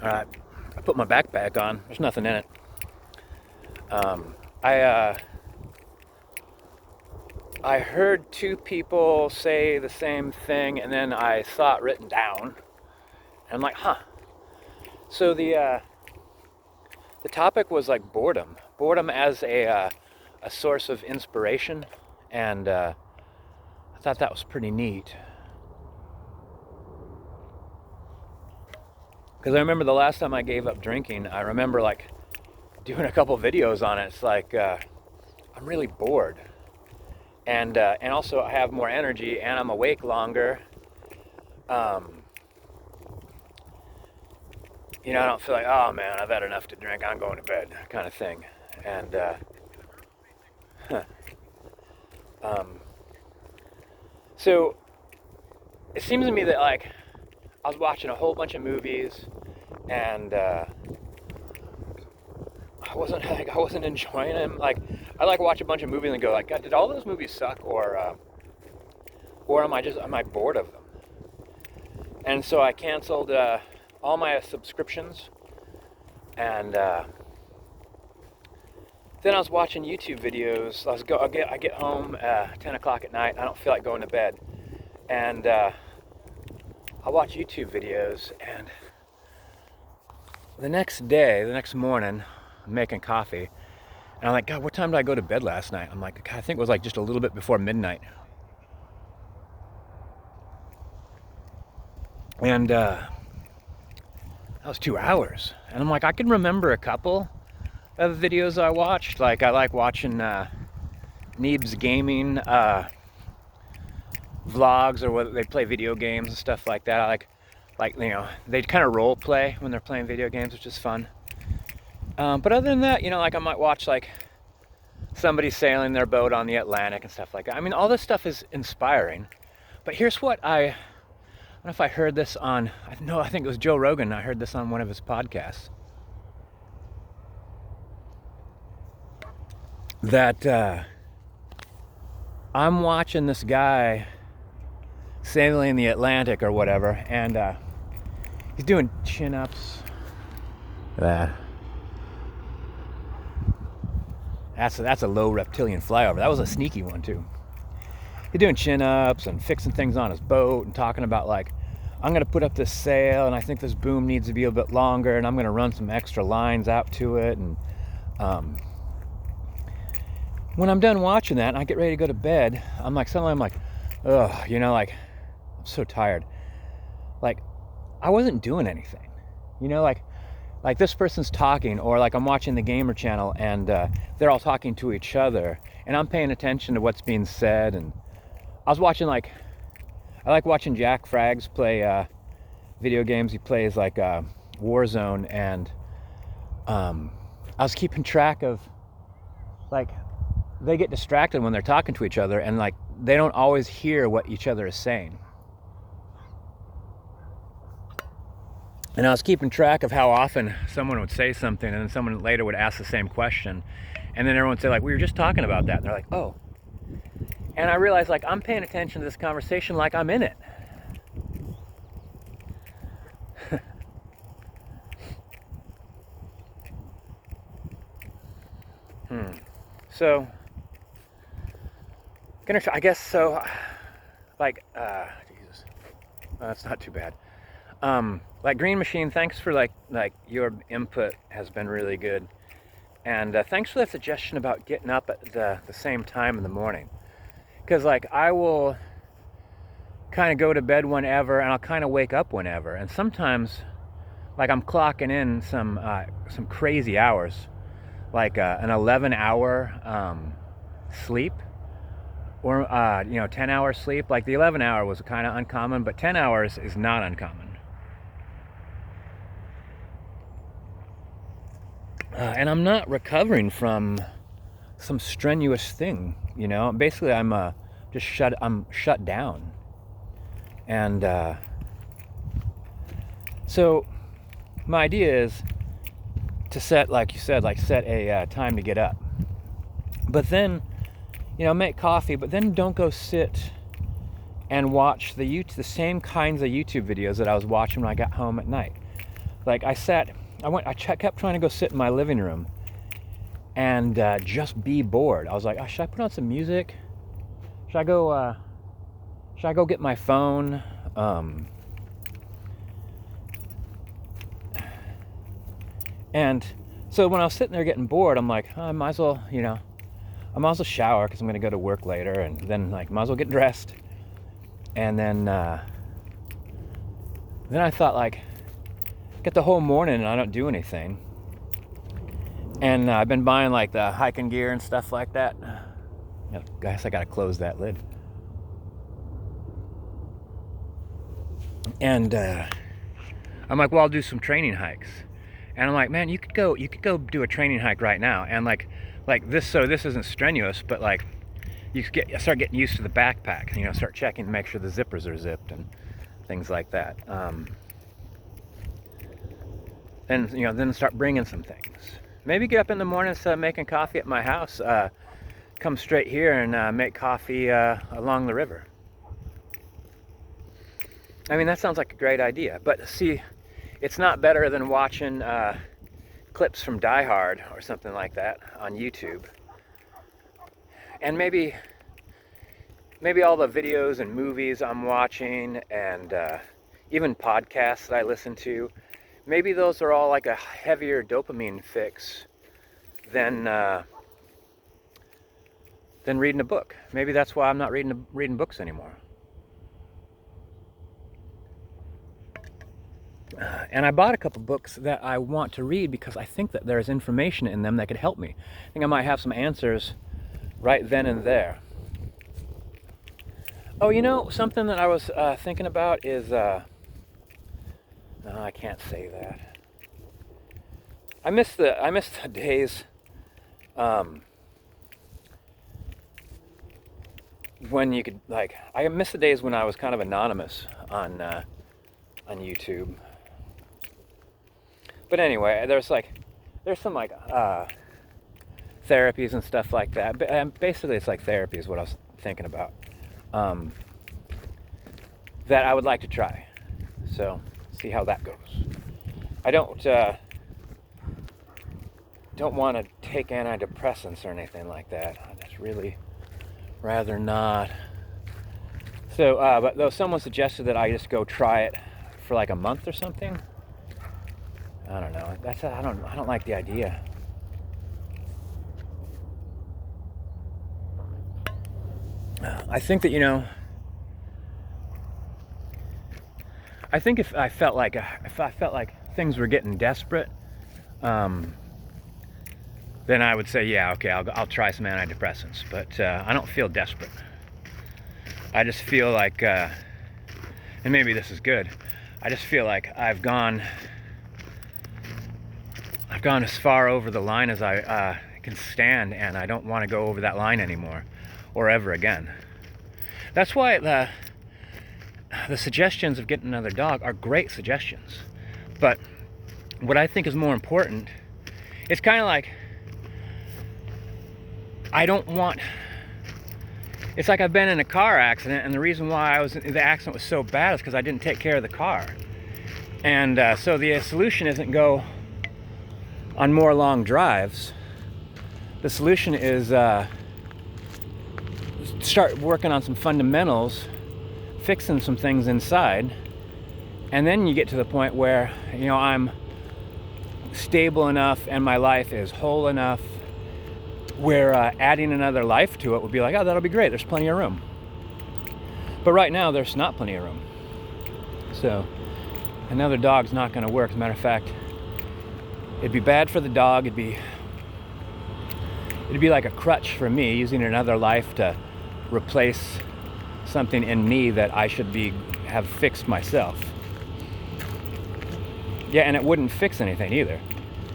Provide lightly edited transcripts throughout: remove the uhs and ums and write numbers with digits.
Alright, I put my backpack on. There's nothing in it. I heard two people say the same thing, and then I saw it written down. And I'm like, huh. So the topic was like boredom as a source of inspiration, and I thought that was pretty neat. Because I remember the last time I gave up drinking, I remember like doing a couple videos on it. It's like I'm really bored, and also I have more energy and I'm awake longer. I don't feel like, oh man, I've had enough to drink, I'm going to bed, kind of thing. And so it seems to me that like I was watching a whole bunch of movies, and I wasn't enjoying them. Like I like watch a bunch of movies and go like, God, did all those movies suck, or am I bored of them? And so I canceled all my subscriptions, and then I was watching YouTube videos. I get home 10 o'clock at night. I don't feel like going to bed, and I watch YouTube videos. And the next morning, I'm making coffee, and I'm like, God, what time did I go to bed last night? I'm like, God, I think it was like just a little bit before midnight. And that was 2 hours. And I'm like, I can remember a couple of videos I watched. Like I like watching Neeb's gaming vlogs, or whether they play video games and stuff like that. I like they kind of role play when they're playing video games, which is fun. But other than that, like I might watch like somebody sailing their boat on the Atlantic and stuff like that. I mean, all this stuff is inspiring. But here's what I don't know if I heard this on, I think it was Joe Rogan. I heard this on one of his podcasts. That I'm watching this guy sailing the Atlantic or whatever, and he's doing chin-ups. That's a low reptilian flyover. That was a sneaky one too. He's doing chin-ups and fixing things on his boat and talking about like, I'm going to put up this sail and I think this boom needs to be a bit longer and I'm going to run some extra lines out to it. And when I'm done watching that and I get ready to go to bed, suddenly I'm like, ugh, like I'm so tired. Like I wasn't doing anything, like this person's talking, or like I'm watching the gamer channel and they're all talking to each other and I'm paying attention to what's being said. And I was watching I like watching Jack Frags play video games. He plays like Warzone, and I was keeping track of like they get distracted when they're talking to each other, and like they don't always hear what each other is saying. And I was keeping track of how often someone would say something and then someone later would ask the same question, and then everyone would say like, we were just talking about that, and they're like, oh. And I realized like I'm paying attention to this conversation like I'm in it. So gonna try, I guess so. Like Jesus, that's not too bad. Like Green Machine, thanks for like your input has been really good, and thanks for the suggestion about getting up at the same time in the morning, because like I will kind of go to bed whenever and I'll kind of wake up whenever, and sometimes like I'm clocking in some crazy hours, like an 11-hour sleep, or 10-hour sleep. Like the 11-hour was kind of uncommon, but 10 hours is not uncommon. And I'm not recovering from some strenuous thing, Basically, I'm shut down, and so my idea is to set, like you said, set a time to get up, but then make coffee, but then don't go sit and watch the same kinds of YouTube videos that I was watching when I got home at night. Like I kept trying to go sit in my living room and just be bored. I was like, oh, should I put on some music? Should I go get my phone? And so when I was sitting there getting bored, I'm like, oh, I might as well shower because I'm going to go to work later, and then like might as well get dressed. And then I thought, like, get the whole morning and I don't do anything. And I've been buying like the hiking gear and stuff like that. I guess I got to close that lid. And I'm like, well, I'll do some training hikes. And I'm like, man, you could go do a training hike right now. And like this, so this isn't strenuous, but like you start getting used to the backpack, start checking to make sure the zippers are zipped and things like that. Then start bringing some things. Maybe get up in the morning instead of making coffee at my house, come straight here and make coffee along the river. I mean, that sounds like a great idea, but see, it's not better than watching clips from Die Hard or something like that on YouTube. And maybe all the videos and movies I'm watching and even podcasts that I listen to, maybe those are all like a heavier dopamine fix than reading a book. Maybe that's why I'm not reading books anymore. And I bought a couple books that I want to read because I think that there's information in them that could help me. I think I might have some answers right then and there. Oh, something that I was thinking about is... no, I can't say that. I miss the days when you could, like... I miss the days when I was kind of anonymous on YouTube. But anyway, there's some therapies and stuff like that. But basically, it's like therapy is what I was thinking about. That I would like to try. So, see how that goes. I don't want to take antidepressants or anything like that. I just really rather not. So, but though someone suggested that I just go try it for like a month or something. I don't know. I don't like the idea. I think that I think if I felt like things were getting desperate, then I would say, yeah, okay, I'll try some antidepressants. But I don't feel desperate. I just feel like, and maybe this is good. I just feel like I've gone as far over the line as I can stand, and I don't want to go over that line anymore, or ever again. That's why the suggestions of getting another dog are great suggestions. But what I think is more important, it's kind of like, it's like I've been in a car accident, and the reason why the accident was so bad is because I didn't take care of the car. And so the solution isn't go on more long drives. The solution is start working on some fundamentals, fixing some things inside, and then you get to the point where I'm stable enough and my life is whole enough where adding another life to it would be like, oh, that'll be great, there's plenty of room. But right now there's not plenty of room, so another dog's not going to work. As a matter of fact, it'd be bad for the dog. It'd be like a crutch for me, using another life to replace something in me that I should have fixed myself. Yeah, and it wouldn't fix anything either.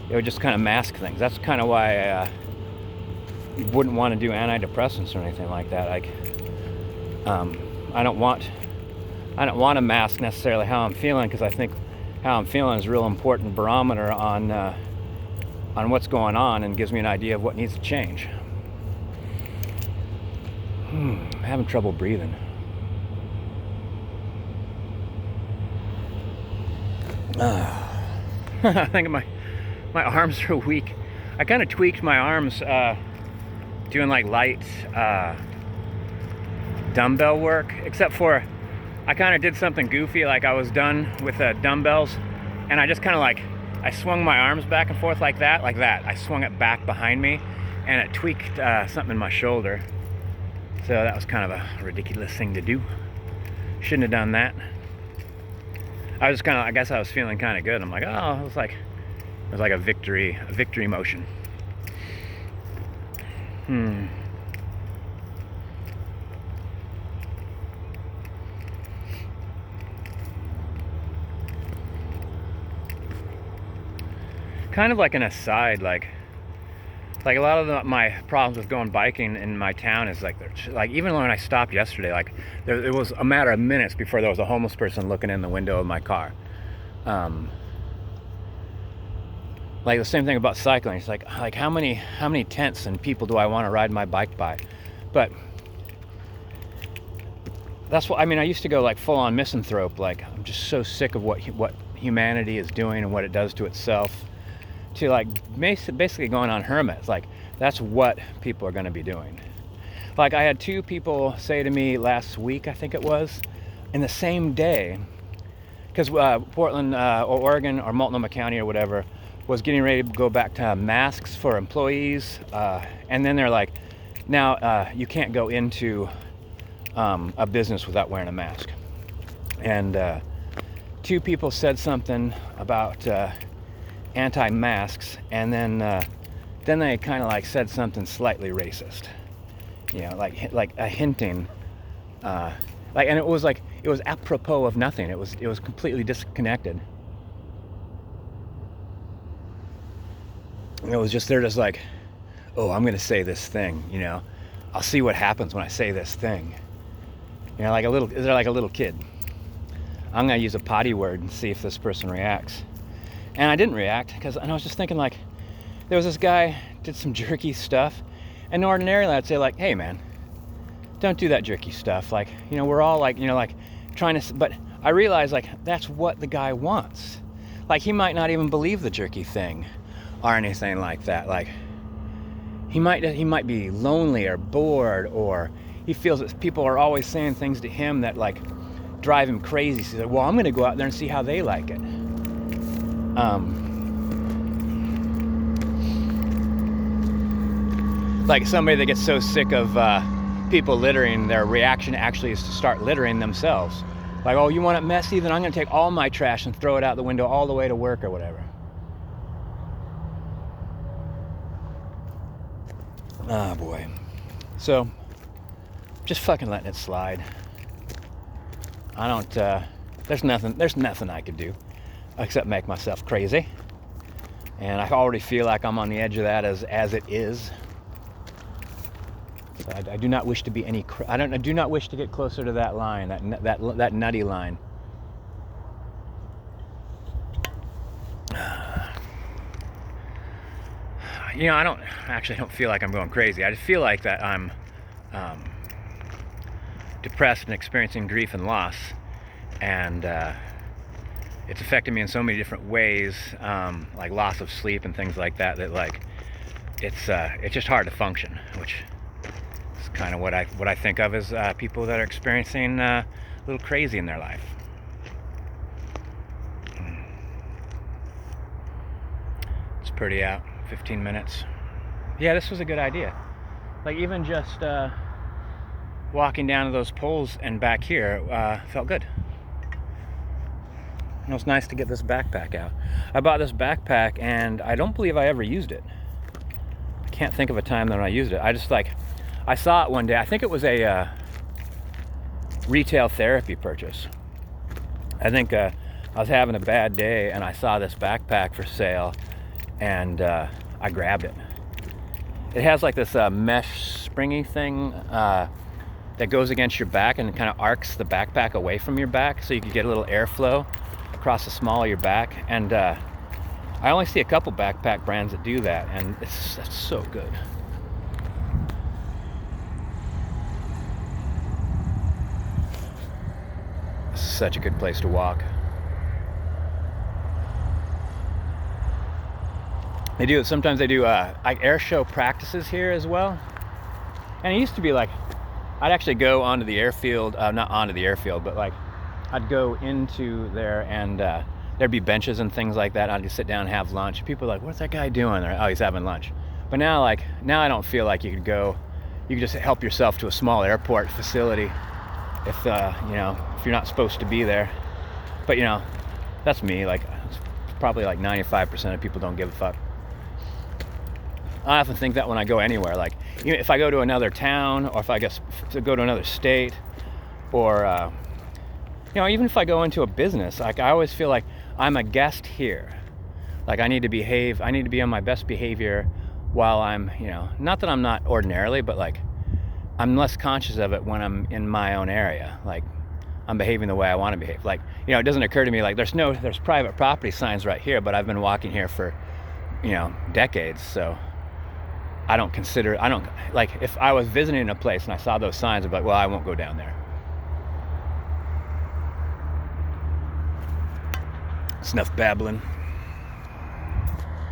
It would just kind of mask things. That's kind of why I wouldn't want to do antidepressants or anything like that. Like, I don't want to mask necessarily how I'm feeling, because I think how I'm feeling is a real important barometer on what's going on, and gives me an idea of what needs to change. I'm having trouble breathing. I think my arms are weak. I kind of tweaked my arms doing like light dumbbell work, except for I kind of did something goofy, like I was done with the dumbbells, and I just kind of like, I swung my arms back and forth like that. I swung it back behind me, and it tweaked something in my shoulder. So that was kind of a ridiculous thing to do. Shouldn't have done that. I was kind of, I guess I was feeling kind of good. I'm like, oh, it was like a victory motion. Kind of like an aside, like a lot of my problems with going biking in my town is like even when I stopped yesterday, like it was a matter of minutes before there was a homeless person looking in the window of my car. Like the same thing about cycling. It's like how many tents and people do I want to ride my bike by? But that's what I mean. I used to go like full on misanthrope. Like I'm just so sick of what humanity is doing and what it does to itself. To like basically going on hermit. It's like that's what people are going to be doing. Like I had 2 people say to me last week, I think it was, in the same day, because Portland or Oregon or Multnomah County or whatever was getting ready to go back to masks for employees, and then they're like, now you can't go into a business without wearing a mask. And 2 people said something about anti-masks, and then they kind of like said something slightly racist, you know, like a hinting, and it was apropos of nothing. It was completely disconnected. And it was just, they're just like, oh, I'm gonna say this thing, you know, I'll see what happens when I say this thing, you know, they're like a little kid. I'm gonna use a potty word and see if this person reacts. And I didn't react, because I was just thinking, like, there was this guy did some jerky stuff, and ordinarily I'd say like, hey man, don't do that jerky stuff. Like, you know, we're all like, you know, like trying to, but I realized like that's what the guy wants. Like he might not even believe the jerky thing or anything like that. Like he might be lonely or bored, or he feels that people are always saying things to him that like drive him crazy. So he's like, well, I'm gonna go out there and see how they like it. Like somebody that gets so sick of people littering, their reaction actually is to start littering themselves. Like, oh, you want it messy? Then I'm going to take all my trash and throw it out the window all the way to work or whatever. Ah, boy. So, just fucking letting it slide. I don't, there's nothing I could do except make myself crazy. And I already feel like I'm on the edge of that as it is. So I do not wish to be I do not wish to get closer to that line, that nutty line. You know, I don't feel like I'm going crazy. I just feel like that I'm depressed and experiencing grief and loss, and it's affected me in so many different ways, like loss of sleep and things like that. That like it's just hard to function, which is kind of what I think of as people that are experiencing a little crazy in their life. It's pretty out. 15 minutes. Yeah, this was a good idea. Like even just walking down to those poles and back here felt good. It was nice to get this backpack out. I bought this backpack and I don't believe I ever used it. I can't think of a time that I used it. I saw it one day. I think it was a retail therapy purchase. I think I was having a bad day and I saw this backpack for sale, and I grabbed it. It has like this mesh springy thing that goes against your back and kind of arcs the backpack away from your back, so you can get a little airflow across the small of your back. And I only see a couple backpack brands that do that, and that's so good. This is such a good place to walk. Sometimes they do like air show practices here as well. And it used to be like, I'd actually go onto the airfield, not onto the airfield, but like I'd go into there and there'd be benches and things like that. I'd just sit down and have lunch. People are like, what's that guy doing? Or, oh, he's having lunch. But now I don't feel like you could just help yourself to a small airport facility if if you're not supposed to be there. But that's me. Like, probably like 95% of people don't give a fuck. I often think that when I go anywhere, like if I go to another town, or if I guess to go to another state, or even if I go into a business, like I always feel like I'm a guest here. Like I need to be on my best behavior while I'm, not that I'm not ordinarily, but like I'm less conscious of it when I'm in my own area. Like I'm behaving the way I want to behave. Like, it doesn't occur to me like there's private property signs right here, but I've been walking here for, decades. So I don't like if I was visiting a place and I saw those signs, I'd be like, well, I won't go down there. It's enough babbling.